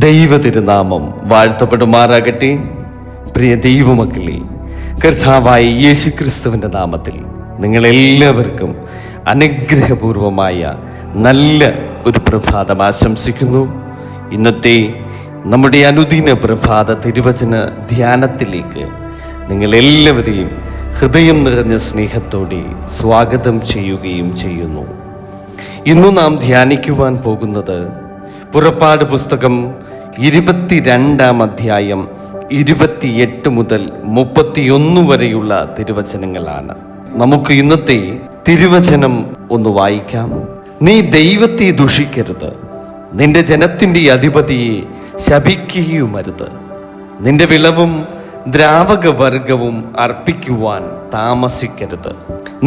ദൈവ തിരുനാമം വാഴ്ത്തപ്പെടുമാറാകട്ടെ. പ്രിയ ദൈവമക്കളെ, കർത്താവായ യേശുക്രിസ്തുവിൻ്റെ നാമത്തിൽ നിങ്ങളെല്ലാവർക്കും അനുഗ്രഹപൂർവമായ നല്ല ഒരു പ്രഭാതം ആശംസിക്കുന്നു. ഇന്നത്തെ നമ്മുടെ അനുദിന പ്രഭാത തിരുവചന ധ്യാനത്തിലേക്ക് നിങ്ങളെല്ലാവരെയും ഹൃദയം നിറഞ്ഞ സ്നേഹത്തോടെ സ്വാഗതം ചെയ്യുകയും ചെയ്യുന്നു. ഇന്നു നാം ധ്യാനിക്കുവാൻ പോകുന്നത് പുറപ്പാട് പുസ്തകം 22-ാം അധ്യായം 28 മുതൽ 31 വരെയുള്ള തിരുവചനങ്ങളാണ്. നമുക്ക് ഇന്നത്തെ തിരുവചനം ഒന്ന് വായിക്കാം. നീ ദൈവത്തെ ദുഷിക്കരുത്, നിന്റെ ജനത്തിൻ്റെ അധിപതിയെ ശപിക്കുകയുമരുത്, നിന്റെ വിളവും ദ്രാവകവർഗവും അർപ്പിക്കുവാൻ താമസിക്കരുത്,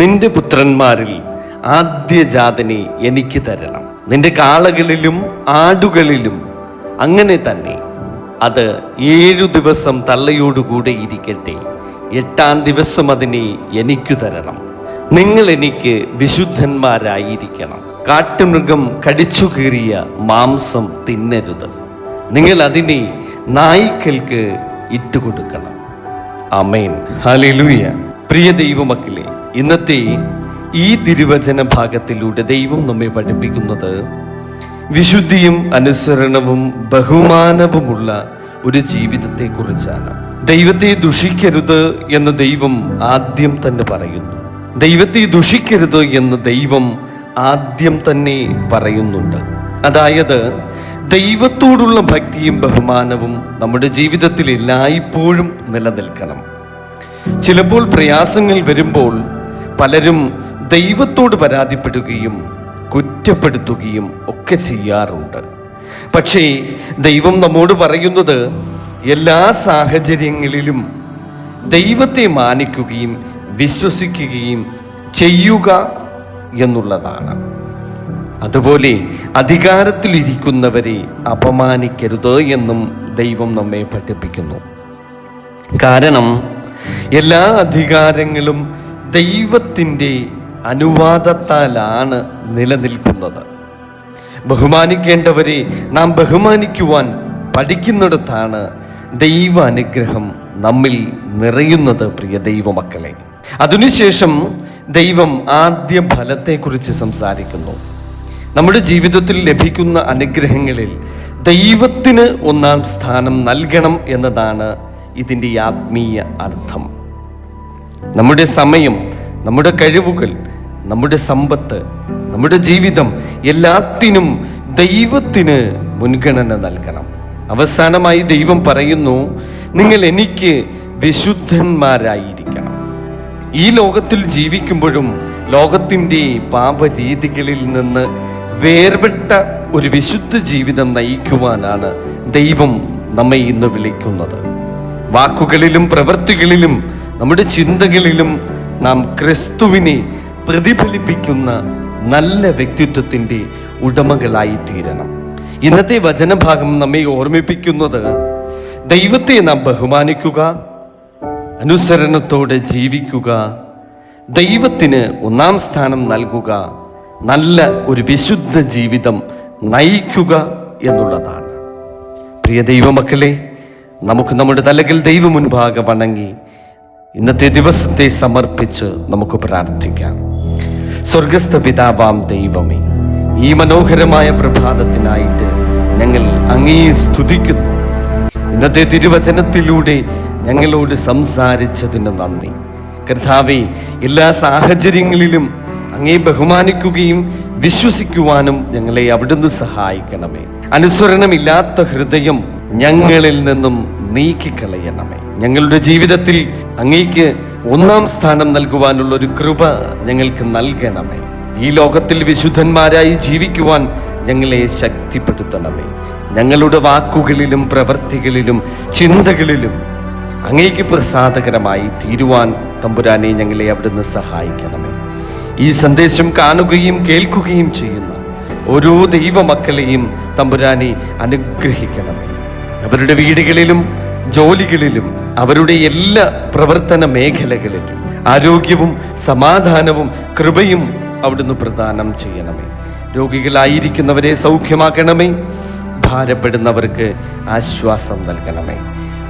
നിന്റെ പുത്രന്മാരിൽ ആദ്യജാതനെ എനിക്ക് തരണം, നിന്റെ കാളകളിലും ആടുകളിലും അങ്ങനെ തന്നെ അത് 7 ദിവസം തള്ളയോടുകൂടെ ഇരിക്കട്ടെ, 8-ാം ദിവസം അതിനെ എനിക്കു തരണം. നിങ്ങൾ എനിക്ക് വിശുദ്ധന്മാരായിരിക്കണം. കാട്ടുമൃഗം കടിച്ചു കീറിയ മാംസം തിന്നരുത്, നിങ്ങൾ അതിനെ നായ്ക്കൾക്ക് ഇട്ടുകൊടുക്കണം. ആമേൻ, ഹല്ലേലൂയ. പ്രിയ ദൈവമക്കളെ, ഇന്നത്തെ ഈ തിരുവചന ഭാഗത്തിലൂടെ ദൈവം നമ്മെ പഠിപ്പിക്കുന്നത് വിശുദ്ധിയും അനുസരണവും ബഹുമാനവുമുള്ള ഒരു ജീവിതത്തെക്കുറിച്ചാണ്. ദൈവത്തെ ദുഷിക്കരുത് എന്ന് ദൈവം ആദ്യം തന്നെ പറയുന്നു. ദൈവത്തെ ദുഷിക്കരുത് എന്ന് ദൈവം ആദ്യം തന്നെ പറയുന്നുണ്ട്. അതായത് ദൈവത്തോടുള്ള ഭക്തിയും ബഹുമാനവും നമ്മുടെ ജീവിതത്തിൽ എല്ലായ്പ്പോഴും നിലനിൽക്കണം. ചിലപ്പോൾ പ്രയാസങ്ങൾ വരുമ്പോൾ പലരും ദൈവത്തോട് പരാതിപ്പെടുകയും കുറ്റപ്പെടുത്തുകയും ഒക്കെ ചെയ്യാറുണ്ട്. പക്ഷേ ദൈവം നമ്മോട് പറയുന്നത് എല്ലാ സാഹചര്യങ്ങളിലും ദൈവത്തെ മാനിക്കുകയും വിശ്വസിക്കുകയും ചെയ്യുക എന്നുള്ളതാണ്. അതുപോലെ അധികാരത്തിലിരിക്കുന്നവരെ അപമാനിക്കരുത് എന്നും ദൈവം നമ്മെ പഠിപ്പിക്കുന്നു. കാരണം എല്ലാ അധികാരങ്ങളും ദൈവത്തിൻ്റെ അനുവാദത്താലാണ് നിലനിൽക്കുന്നത്. ബഹുമാനിക്കേണ്ടവരെ നാം ബഹുമാനിക്കുവാൻ പഠിക്കുന്നിടത്താണ് ദൈവ അനുഗ്രഹം നമ്മിൽ നിറയുന്നത്. പ്രിയ ദൈവമക്കളെ, അതിനുശേഷം ദൈവം ആദ്യ ഫലത്തെക്കുറിച്ച് സംസാരിക്കുന്നു. നമ്മുടെ ജീവിതത്തിൽ ലഭിക്കുന്ന അനുഗ്രഹങ്ങളിൽ ദൈവത്തിന് 1-ാം സ്ഥാനം നൽകണം എന്നതാണ് ഇതിൻ്റെ ആത്മീയ അർത്ഥം. നമ്മുടെ സമയം, നമ്മുടെ കഴിവുകൾ, നമ്മുടെ സമ്പത്ത്, നമ്മുടെ ജീവിതം എല്ലാത്തിനും ദൈവത്തിന് മുൻഗണന നൽകണം. അവസാനമായി ദൈവം പറയുന്നു, നിങ്ങൾ എനിക്ക് വിശുദ്ധന്മാരായിരിക്കണം. ഈ ലോകത്തിൽ ജീവിക്കുമ്പോഴും ലോകത്തിൻ്റെ പാപരീതികളിൽ നിന്ന് വേർപെട്ട ഒരു വിശുദ്ധ ജീവിതം നയിക്കുവാനാണ് ദൈവം നമ്മെ ഇന്ന് വിളിക്കുന്നത്. വാക്കുകളിലും പ്രവൃത്തികളിലും നമ്മുടെ ചിന്തകളിലും നാം ക്രിസ്തുവിനെ പ്രതിഫലിപ്പിക്കുന്ന നല്ല വ്യക്തിത്വത്തിൻ്റെ ഉടമകളായി തീരണം. ഇന്നത്തെ വചനഭാഗം നമ്മെ ഓർമ്മിപ്പിക്കുന്നത് ദൈവത്തെ നാം ബഹുമാനിക്കുക, അനുസരണത്തോടെ ജീവിക്കുക, ദൈവത്തിന് 1-ാം സ്ഥാനം നൽകുക, നല്ല ഒരു വിശുദ്ധ ജീവിതം നയിക്കുക എന്നുള്ളതാണ്. പ്രിയ ദൈവമക്കളെ, നമുക്ക് നമ്മുടെ തലകൾ ദൈവ മുൻപാകെ വണങ്ങി ഇന്നത്തെ ദിവസത്തെ സമർപ്പിച്ച് നമുക്ക് പ്രാർത്ഥിക്കാം. സ്വർഗസ്ഥ പിതാവാം ദൈവമേ, ഈ മനോഹരമായ പ്രഭാതത്തിനായിട്ട് ഞങ്ങൾ അങ്ങയെ സ്തുതിക്കുന്നു. ഇന്നത്തെ തിരുവചനത്തിലൂടെ ഞങ്ങളോട് സംസാരിച്ചതിന് നന്ദി. കർത്താവേ, എല്ലാ സാഹചര്യങ്ങളിലും അങ്ങയെ ബഹുമാനിക്കുകയും വിശ്വസിക്കുവാനും ഞങ്ങളെ അവിടുന്ന് സഹായിക്കണമേ. അനുസരണമില്ലാത്ത ഹൃദയം ഞങ്ങളിൽ നിന്നും നീക്കിക്കളയണമേ. ഞങ്ങളുടെ ജീവിതത്തിൽ അങ്ങേക്ക് 1-ാം സ്ഥാനം നൽകുവാനുള്ള ഒരു കൃപ ഞങ്ങൾക്ക് നൽകണമേ. ഈ ലോകത്തിൽ വിശുദ്ധന്മാരായി ജീവിക്കുവാൻ ഞങ്ങളെ ശക്തിപ്പെടുത്തണമേ. ഞങ്ങളുടെ വാക്കുകളിലും പ്രവൃത്തികളിലും ചിന്തകളിലും അങ്ങേക്ക് പ്രസാദകരമായി തീരുവാൻ തമ്പുരാനെ ഞങ്ങളെ അവിടുന്ന് സഹായിക്കണമേ. ഈ സന്ദേശം കാണുകയും കേൾക്കുകയും ചെയ്യുന്ന ഓരോ ദൈവമക്കളെയും തമ്പുരാനെ അനുഗ്രഹിക്കണമേ. അവരുടെ വീടുകളിലും ജോലികളിലും അവരുടെ എല്ലാ പ്രവർത്തന മേഖലകളിലും ആരോഗ്യവും സമാധാനവും കൃപയും അവിടുന്ന് പ്രദാനം ചെയ്യണമേ. രോഗികളായിരിക്കുന്നവരെ സൗഖ്യമാക്കണമേ. ഭാരപ്പെടുന്നവർക്ക് ആശ്വാസം നൽകണമേ.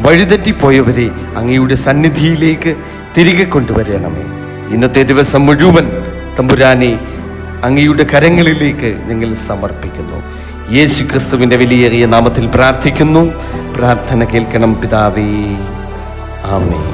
വഴിതെറ്റിപ്പോയവരെ അങ്ങയുടെ സന്നിധിയിലേക്ക് തിരികെ കൊണ്ടുവരണമേ. ഇന്നത്തെ ദിവസം മുഴുവൻ തമ്പുരാനെ അങ്ങയുടെ കരങ്ങളിലേക്ക് ഞങ്ങൾ സമർപ്പിക്കുന്നു. യേശു ക്രിസ്തുവിൻ്റെ വിലയേറിയ നാമത്തിൽ പ്രാർത്ഥിക്കുന്നു. പ്രാർത്ഥന കേൾക്കണം പിതാവേ. ആമേൻ.